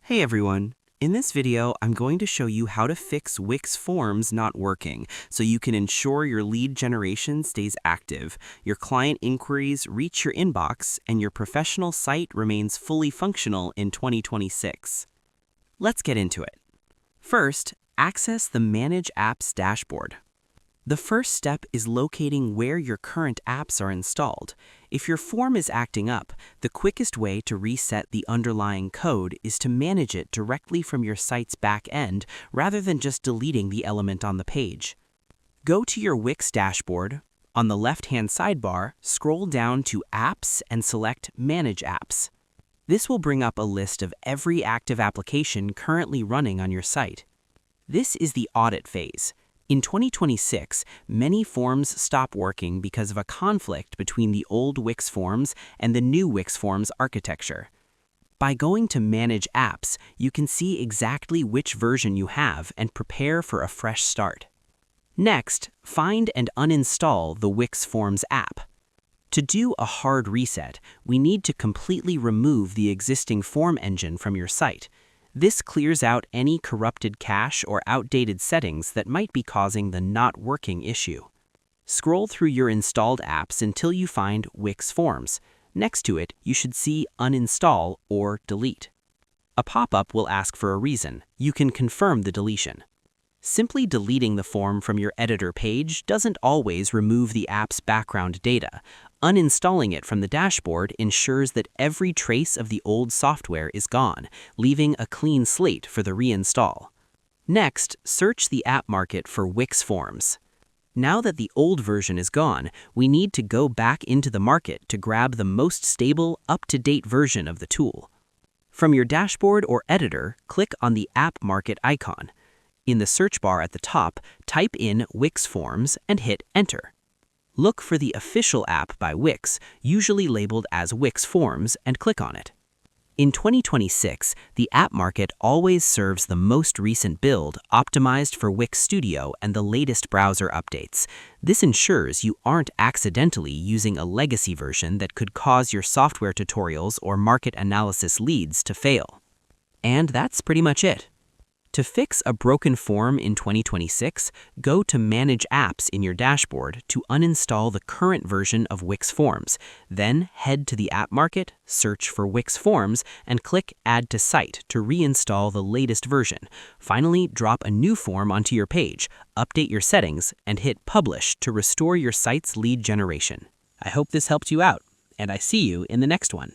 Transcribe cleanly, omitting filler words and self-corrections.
Hey everyone! In this video, I'm going to show you how to fix Wix Forms not working so you can ensure your lead generation stays active, your client inquiries reach your inbox, and your professional site remains fully functional in 2026. Let's get into it. First, access the Manage Apps dashboard. The first step is locating where your current apps are installed. If your form is acting up, the quickest way to reset the underlying code is to manage it directly from your site's back end rather than just deleting the element on the page. Go to your Wix dashboard. On the left-hand sidebar, scroll down to Apps and select Manage Apps. This will bring up a list of every active application currently running on your site. This is the audit phase. In 2026, many forms stop working because of a conflict between the old Wix Forms and the new Wix Forms architecture. By going to Manage Apps, you can see exactly which version you have and prepare for a fresh start. Next, find and uninstall the Wix Forms app. To do a hard reset, we need to completely remove the existing form engine from your site. This clears out any corrupted cache or outdated settings that might be causing the not working issue. Scroll through your installed apps until you find Wix Forms. Next to it, you should see Uninstall or Delete. A pop-up will ask for a reason. You can confirm the deletion. Simply deleting the form from your editor page doesn't always remove the app's background data. Uninstalling it from the dashboard ensures that every trace of the old software is gone, leaving a clean slate for the reinstall. Next, search the app market for Wix Forms. Now that the old version is gone, we need to go back into the market to grab the most stable, up-to-date version of the tool. From your dashboard or editor, click on the App Market icon. In the search bar at the top, type in Wix Forms and hit Enter. Look for the official app by Wix, usually labeled as Wix Forms, and click on it. In 2026, the app market always serves the most recent build optimized for Wix Studio and the latest browser updates. This ensures you aren't accidentally using a legacy version that could cause your software tutorials or market analysis leads to fail. And that's pretty much it. To fix a broken form in 2026, go to Manage Apps in your dashboard to uninstall the current version of Wix Forms. Then head to the App Market, search for Wix Forms, and click Add to Site to reinstall the latest version. Finally, drop a new form onto your page, update your settings, and hit Publish to restore your site's lead generation. I hope this helped you out, and I see you in the next one.